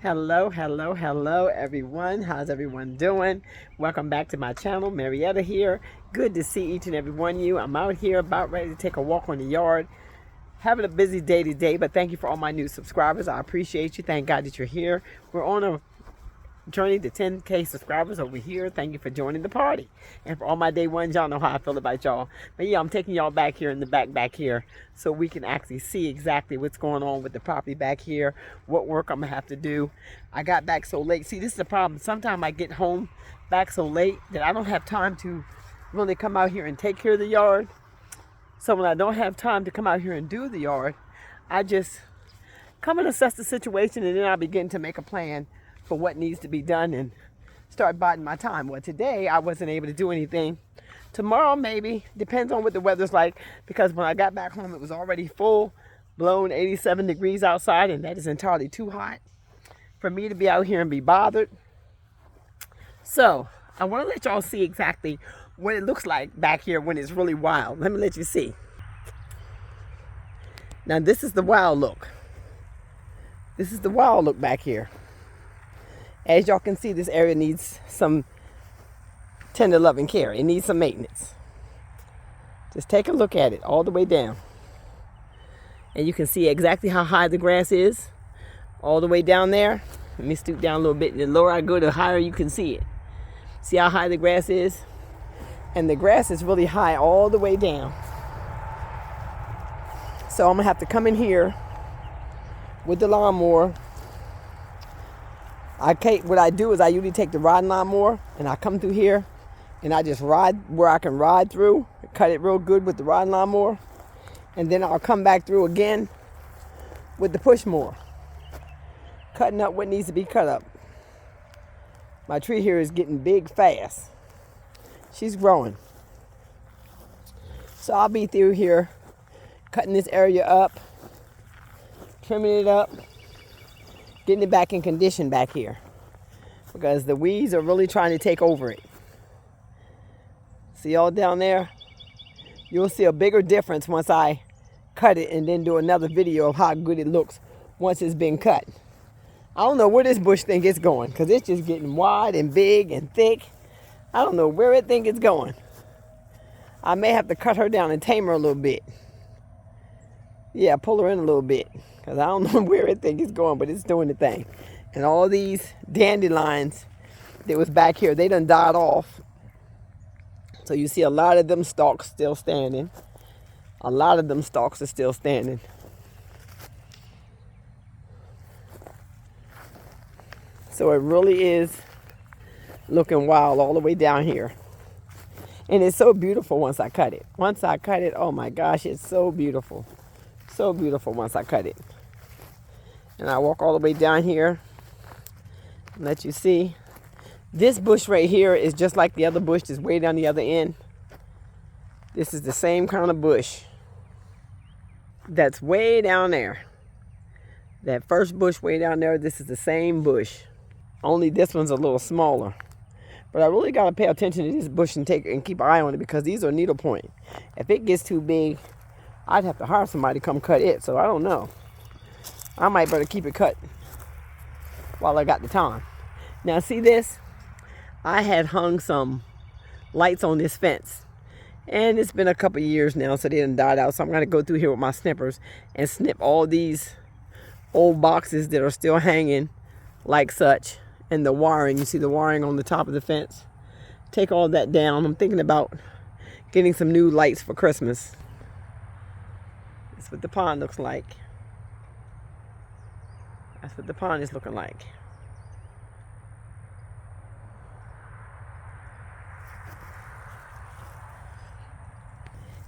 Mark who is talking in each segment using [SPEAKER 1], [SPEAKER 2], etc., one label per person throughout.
[SPEAKER 1] Hello, hello, hello, everyone. How's everyone doing? Welcome back to my channel. Marietta here. Good to see each and every one of you. I'm out here about ready to take a walk on the yard. Having a busy day today, but thank you for all my new subscribers. I appreciate you. Thank God that you're here. We're on a journey to 10K subscribers over here. Thank you for joining the party. And for all my day ones, y'all know how I feel about y'all. But yeah, I'm taking y'all back here in the back here so we can actually see exactly what's going on with the property back here, what work I'm gonna have to do. I got back so late. See, this is the problem. Sometimes I get home back so late that I don't have time to really come out here and take care of the yard. So when I don't have time to come out here and do the yard, I just come and assess the situation, and then I begin to make a plan for what needs to be done and start biding my time. Well, today I wasn't able to do anything. Tomorrow maybe, depends on what the weather's like, because when I got back home it was already full blown 87 degrees outside, and that is entirely too hot for me to be out here and be bothered. So I want to let y'all see exactly what it looks like back here when it's really wild. Let me let you see. Now this is the wild look. This is the wild look back here. As y'all can see, this area needs some tender loving care. It needs some maintenance. Just take a look at it all the way down. And you can see exactly how high the grass is all the way down there. Let me stoop down a little bit. The lower I go, the higher you can see it. See how high the grass is? And the grass is really high all the way down. So I'm going to have to come in here with the lawnmower. What I do is I usually take the riding lawnmower and I come through here and I just ride where I can ride through, cut it real good with the riding lawnmower, and then I'll come back through again with the push mower, cutting up what needs to be cut up. My tree here is getting big fast. She's growing. So I'll be through here cutting this area up, trimming it up, getting it back in condition back here, because the weeds are really trying to take over it. See all down there? You'll see a bigger difference once I cut it and then do another video of how good it looks once it's been cut. I don't know where this bush think it's going, because it's just getting wide and big and thick. I don't know where it think it's going. I may have to cut her down and tame her a little bit. Yeah, pull her in a little bit, because I don't know where it think it's going, but it's doing the thing. And all these dandelions that was back here, they done died off. So you see a lot of them stalks still standing. A lot of them stalks are still standing. So it really is looking wild all the way down here. And it's so beautiful once I cut it. Once I cut it, oh my gosh, it's so beautiful. So beautiful once I cut it. And I walk all the way down here and let you see. This bush right here is just like the other bush that's way down the other end. This is the same kind of bush that's way down there. That first bush way down there, this is the same bush. Only this one's a little smaller. But I really got to pay attention to this bush and keep an eye on it, because these are needlepoint. If it gets too big, I'd have to hire somebody to come cut it. So I don't know. I might better keep it cut while I got the time. Now see this? I had hung some lights on this fence. And it's been a couple years now, so they done died out. So I'm going to go through here with my snippers and snip all these old boxes that are still hanging like such. And the wiring, you see the wiring on the top of the fence. Take all that down. I'm thinking about getting some new lights for Christmas. That's what the pond looks like. That's what the pond is looking like.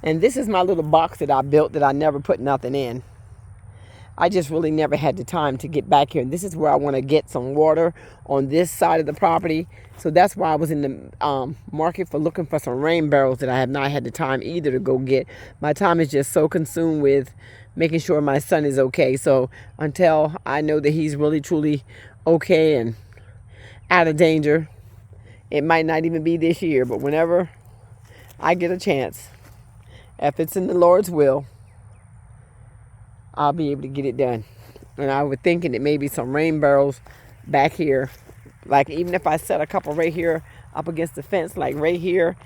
[SPEAKER 1] And this is my little box that I built that I never put nothing in. I just really never had the time to get back here. And this is where I want to get some water on this side of the property. So that's why I was in the market for looking for some rain barrels that I have not had the time either to go get. My time is just so consumed with making sure my son is okay. So until I know that he's really truly okay and out of danger, it might not even be this year. But whenever I get a chance, if it's in the Lord's will, I'll be able to get it done. And I was thinking that maybe some rain barrels back here. Like even if I set a couple right here up against the fence, like right here,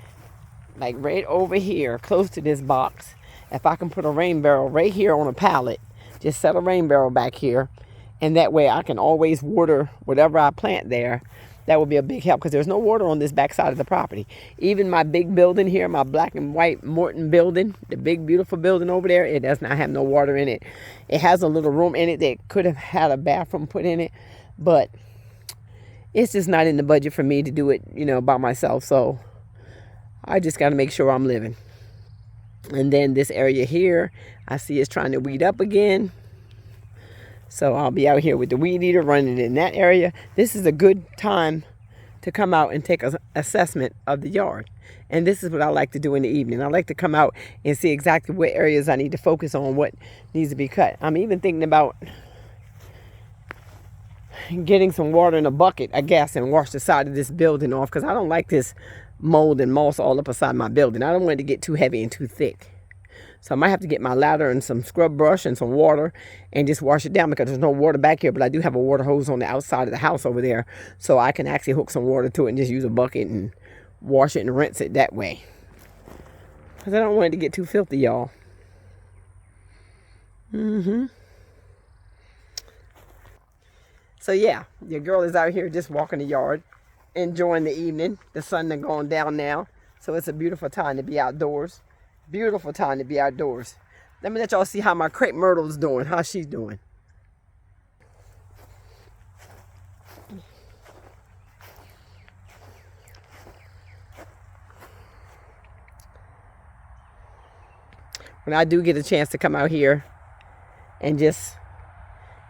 [SPEAKER 1] like right over here, close to this box. If I can put a rain barrel right here on a pallet, just set a rain barrel back here, and that way I can always water whatever I plant there. That would be a big help because there's no water on this back side of the property. Even my big building here, my black and white Morton building, the big beautiful building over there, it does not have no water in it. It has a little room in it that could have had a bathroom put in it, but it's just not in the budget for me to do it, you know, by myself. So I just got to make sure I'm living. And then this area here, I see it's trying to weed up again. So I'll be out here with the weed eater running in that area. This is a good time to come out and take an assessment of the yard. And this is what I like to do in the evening. I like to come out and see exactly what areas I need to focus on, what needs to be cut. I'm even thinking about getting some water in a bucket, I guess, and wash the side of this building off because I don't like this mold and moss all up beside my building. I don't want it to get too heavy and too thick. So I might have to get my ladder and some scrub brush and some water and just wash it down because there's no water back here, but I do have a water hose on the outside of the house over there, so I can actually hook some water to it and just use a bucket and wash it and rinse it that way. Because I don't want it to get too filthy, y'all. So yeah, your girl is out here just walking the yard, enjoying the evening. The sun is going down now, so it's a beautiful time to be outdoors. Beautiful time to be outdoors. Let me let y'all see how my crepe myrtle's doing, how she's doing. When I do get a chance to come out here and just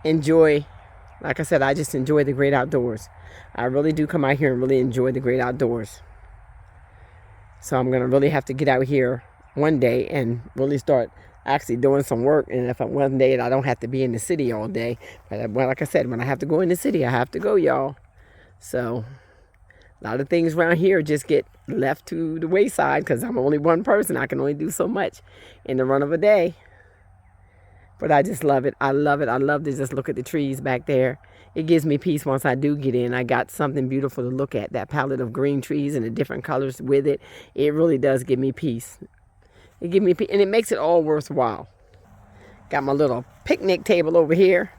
[SPEAKER 1] enjoy, like I said, I just enjoy the great outdoors. I really do come out here and really enjoy the great outdoors. So I'm going to really have to get out here one day and really start actually doing some work. And if one day I don't have to be in the city all day, but like I said, when I have to go in the city, I have to go, y'all. So a lot of things around here just get left to the wayside because I'm only one person. I can only do so much in the run of a day. But I just love it. I love it. I love to just look at the trees back there. It gives me peace once I do get in. I got something beautiful to look at. That palette of green trees and the different colors with it. It really does give me peace. It gives me peace, and it makes it all worthwhile. Got my little picnic table over here.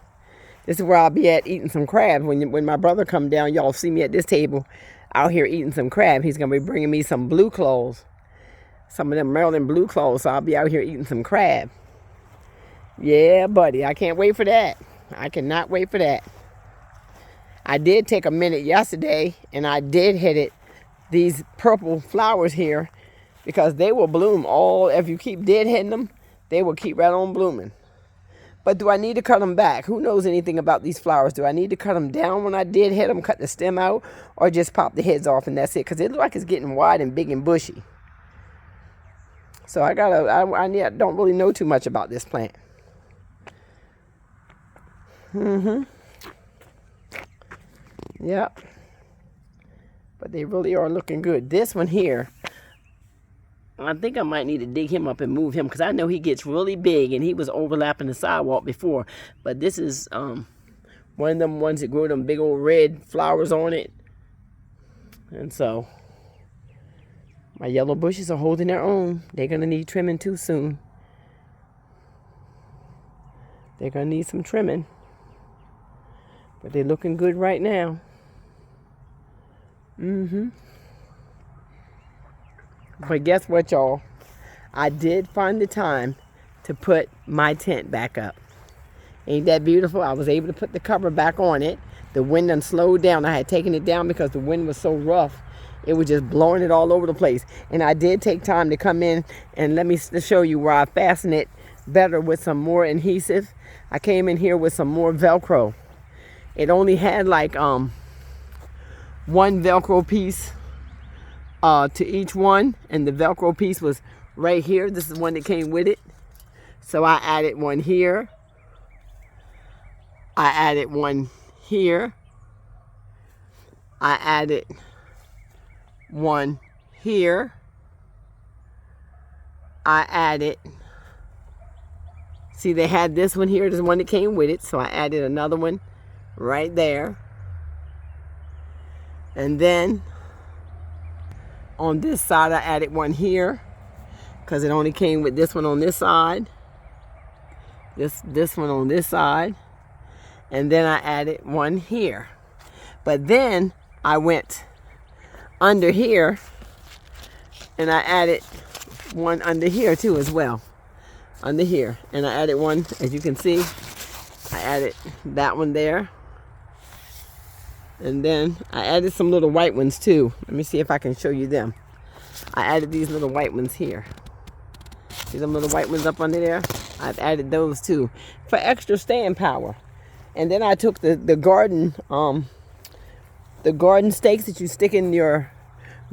[SPEAKER 1] This is where I'll be at eating some crabs. When my brother come down, y'all see me at this table out here eating some crab. He's going to be bringing me some blue claws. Some of them Maryland blue claws. So I'll be out here eating some crab. Yeah, buddy. I can't wait for that. I cannot wait for that. I did take a minute yesterday, and I did hit it. These purple flowers here, because they will bloom all, if you keep deadheading them, they will keep right on blooming. But do I need to cut them back? Who knows anything about these flowers? Do I need to cut them down when I deadhead them, cut the stem out, or just pop the heads off and that's it? Because it looks like it's getting wide and big and bushy. So I don't really know too much about this plant. Yep. But they really are looking good. This one here, I think I might need to dig him up and move him because I know he gets really big and he was overlapping the sidewalk before. But this is one of them ones that grow them big old red flowers on it. And so my yellow bushes are holding their own. They're going to need trimming too soon. They're going to need some trimming. But they're looking good right now. But guess what, y'all? I did find the time to put my tent back up. Ain't that beautiful? I was able to put the cover back on it. The wind done slowed down. I had taken it down because the wind was so rough. It was just blowing it all over the place. And I did take time to come in and let me show you where I fastened it better with some more adhesive. I came in here with some more Velcro. It only had like one Velcro piece to each one, and the Velcro piece was right here. This is the one that came with it. So I added one here. I added one here. I added one here. I added, see, they had this one here, this one that came with it, so I added another one right there. And then on this side, I added one here because it only came with this one on this side. This one on this side. And then I added one here. But then I went under here and I added one under here too as well. Under here. And I added one, as you can see, I added that one there. And then I added some little white ones too. Let me see if I can show you them. I added these little white ones here. See them little white ones up under there? I've added those too for extra staying power. And then I took the garden stakes that you stick in your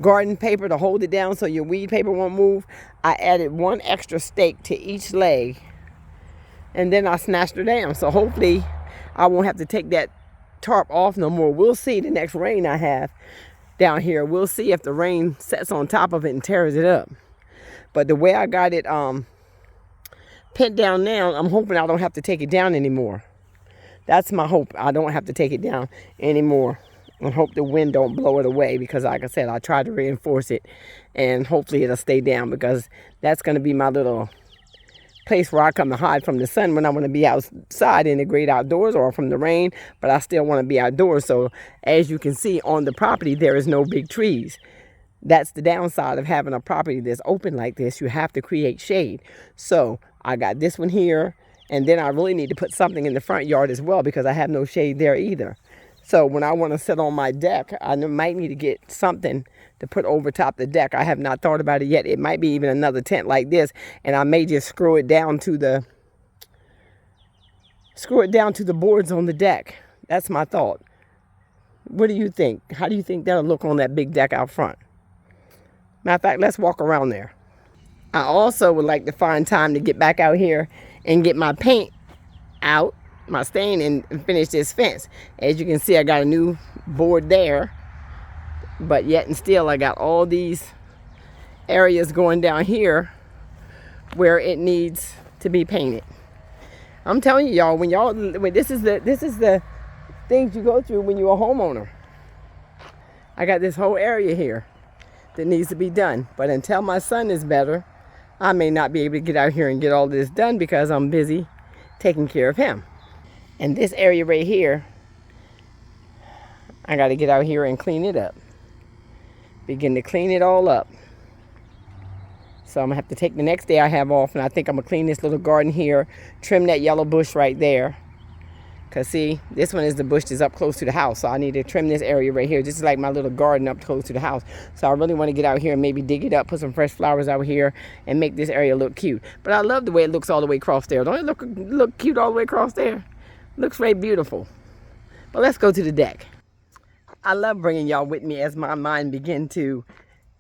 [SPEAKER 1] garden paper to hold it down so your weed paper won't move. I added one extra stake to each leg, and then I snatched her down. So hopefully I won't have to take that tarp off no more. We'll see the next rain I have down here. We'll see if the rain sets on top of it and tears it up. But the way I got it pinned down now, I'm hoping I don't have to take it down anymore. That's my hope. I don't have to take it down anymore. And hope the wind don't blow it away, because like I said, I tried to reinforce it and hopefully it'll stay down, because that's going to be my little place where I come to hide from the sun when I want to be outside in the great outdoors, or from the rain, but I still want to be outdoors. So as you can see on the property, there is no big trees. That's the downside of having a property that's open like this. You have to create shade. So I got this one here, and then I really need to put something in the front yard as well, because I have no shade there either. So when I want to sit on my deck, I might need to get something to put over top the deck. I have not thought about it yet. It might be even another tent like this, and I may just screw it down to the boards on the deck. That's my thought. What do you think? How do you think that'll look on that big deck out front? Matter of fact, let's walk around there. I also would like to find time to get back out here and get my paint out, my stain, and finish this fence. As you can see, I got a new board there, but yet and still I got all these areas going down here where it needs to be painted. I'm telling you, y'all, when this is the things you go through when you're a homeowner. I got this whole area here that needs to be done, but until my son is better, I may not be able to get out here and get all this done because I'm busy taking care of him. And this area right here, I got to get out here and clean it up. Begin to clean it all up. So I'm going to have to take the next day I have off, and I think I'm going to clean this little garden here, trim that yellow bush right there. Because see, this one is the bush that's up close to the house. So I need to trim this area right here. This is like my little garden up close to the house. So I really want to get out here and maybe dig it up, put some fresh flowers out here, and make this area look cute. But I love the way it looks all the way across there. Don't it look cute all the way across there? Looks very beautiful. But let's go to the deck. I love bringing y'all with me as my mind begin to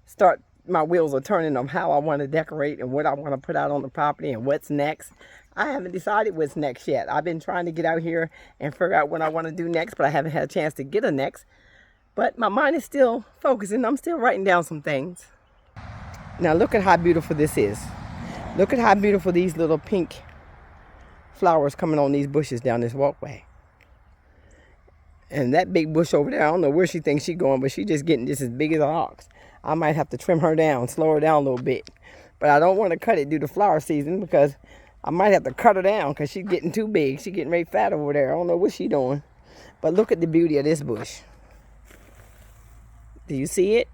[SPEAKER 1] start. My wheels are turning on how I want to decorate and what I want to put out on the property and what's next. I haven't decided what's next yet. I've been trying to get out here and figure out what I want to do next, but I haven't had a chance to get a next. But my mind is still focusing. I'm still writing down some things. Now look at how beautiful this is. Look at how beautiful these little pink flowers coming on these bushes down this walkway. And that big bush over there, I don't know where she thinks she's going, but she's just getting just as big as an ox. I might have to trim her down, slow her down a little bit. But I don't want to cut it due to flower season, because I might have to cut her down because she's getting too big. She's getting very fat over there. I don't know what she's doing. But look at the beauty of this bush. Do you see it?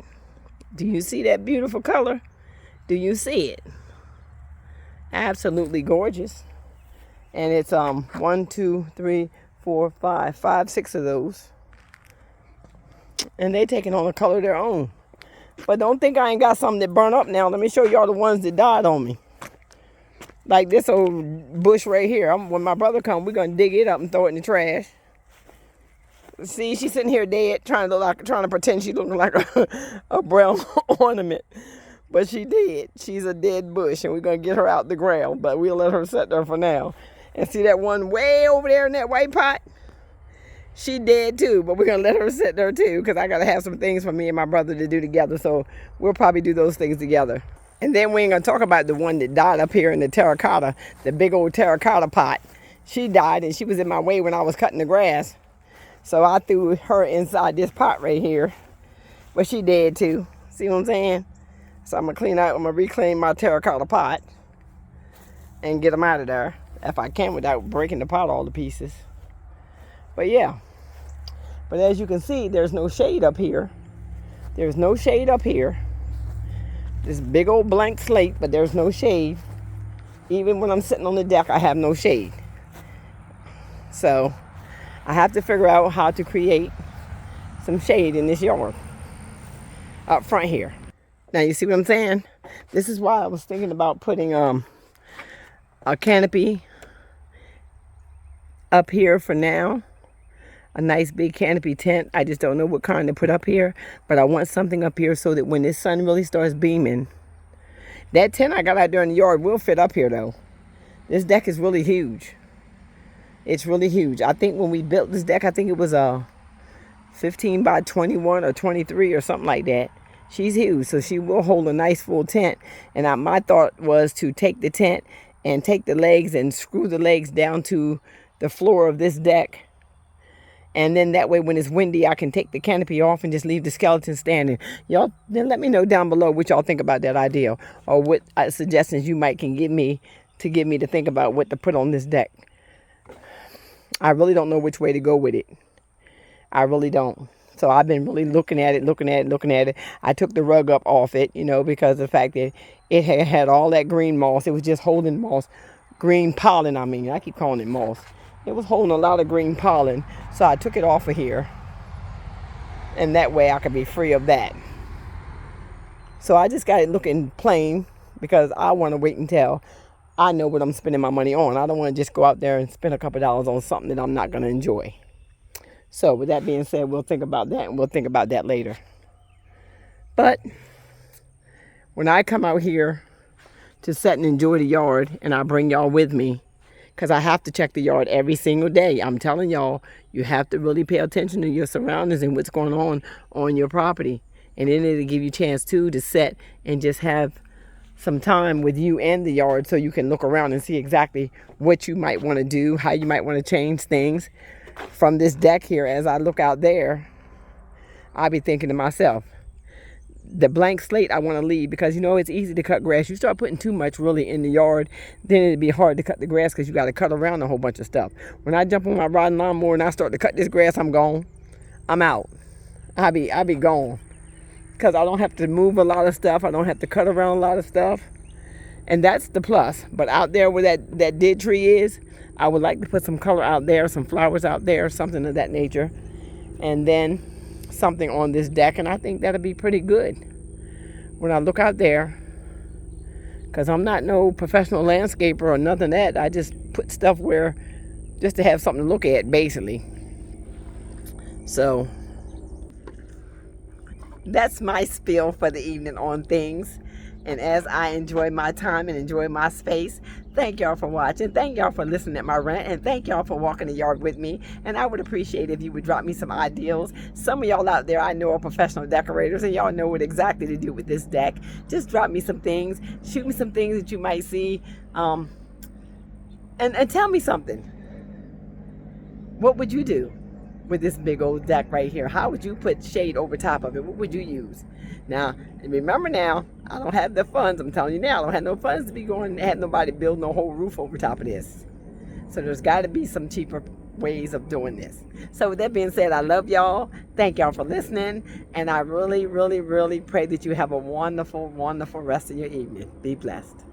[SPEAKER 1] Do you see that beautiful color? Do you see it? Absolutely gorgeous. And it's 1, 2, 3, 4, 5, 6 of those. And they taking on a color of their own. But don't think I ain't got something that burn up now. Let me show y'all the ones that died on me. Like this old bush right here. When my brother comes, we're going to dig it up and throw it in the trash. See, she's sitting here dead, trying to pretend she's looking like a brown ornament. But she dead. She's a dead bush, and we're going to get her out the ground. But we'll let her sit there for now. And see that one way over there in that white pot? She dead too, but we're going to let her sit there too, because I got to have some things for me and my brother to do together. So we'll probably do those things together. And then we ain't going to talk about the one that died up here in the terracotta, the big old terracotta pot. She died, and she was in my way when I was cutting the grass. So I threw her inside this pot right here. But she dead too. See what I'm saying? So I'm going to reclaim my terracotta pot and get them out of there if I can without breaking the pot all to pieces. But yeah. But as you can see, there's no shade up here. There's no shade up here. This big old blank slate, but there's no shade. Even when I'm sitting on the deck, I have no shade. So I have to figure out how to create some shade in this yard up front here. Now you see what I'm saying? This is why I was thinking about putting a canopy up here for now. A nice big canopy tent. I just don't know what kind to put up here, but I want something up here so that when this sun really starts beaming, that tent I got out there in the yard will fit up here though. This deck is really huge. It's really huge. I think when we built this deck, I think it was a 15 by 21 or 23 or something like that. She's huge, so she will hold a nice full tent. And my thought was to take the tent and take the legs and screw the legs down to the floor of this deck. And then that way when it's windy, I can take the canopy off and just leave the skeleton standing. Y'all, then let me know down below what y'all think about that idea. Or what suggestions you can give me to think about what to put on this deck. I really don't know which way to go with it. I really don't. So I've been really looking at it. I took the rug up off it, because of the fact that it had all that green moss. It was just holding moss. Green pollen, I keep calling it moss. It was holding a lot of green pollen. So I took it off of here. And that way I could be free of that. So I just got it looking plain because I want to wait until I know what I'm spending my money on. I don't want to just go out there and spend a couple dollars on something that I'm not going to enjoy. So with that being said, we'll think about that, and we'll think about that later. But when I come out here to sit and enjoy the yard, and I bring y'all with me, because I have to check the yard every single day. I'm telling y'all, you have to really pay attention to your surroundings and what's going on your property. And then it'll give you a chance, too, to sit and just have some time with you and the yard so you can look around and see exactly what you might want to do, how you might want to change things. From this deck here, as I look out there, I'll be thinking to myself, the blank slate I want to leave because, it's easy to cut grass. You start putting too much really in the yard, then it'd be hard to cut the grass because you got to cut around a whole bunch of stuff. When I jump on my riding lawnmower and I start to cut this grass, I'm gone. I'm out. I'll be gone because I don't have to move a lot of stuff. I don't have to cut around a lot of stuff. And that's the plus. But out there where that dead tree is, I would like to put some color out there, some flowers out there, something of that nature. And then something on this deck, and I think that'll be pretty good when I look out there, because I'm not no professional landscaper or nothing that. I just put stuff where just to have something to look at, basically. So that's my spiel for the evening on things. And as I enjoy my time and enjoy my space, thank y'all for watching. Thank y'all for listening at my rant. And thank y'all for walking the yard with me. And I would appreciate if you would drop me some ideas. Some of y'all out there I know are professional decorators and y'all know what exactly to do with this deck. Just drop me some things. Shoot me some things that you might see. And tell me something. What would you do with this big old deck right here? How would you put shade over top of it? What would you use? Now, remember now, I don't have the funds. I'm telling you now, I don't have no funds to be going and have nobody build no whole roof over top of this. So there's got to be some cheaper ways of doing this. So with that being said, I love y'all. Thank y'all for listening. And I really, really, really pray that you have a wonderful, wonderful rest of your evening. Be blessed.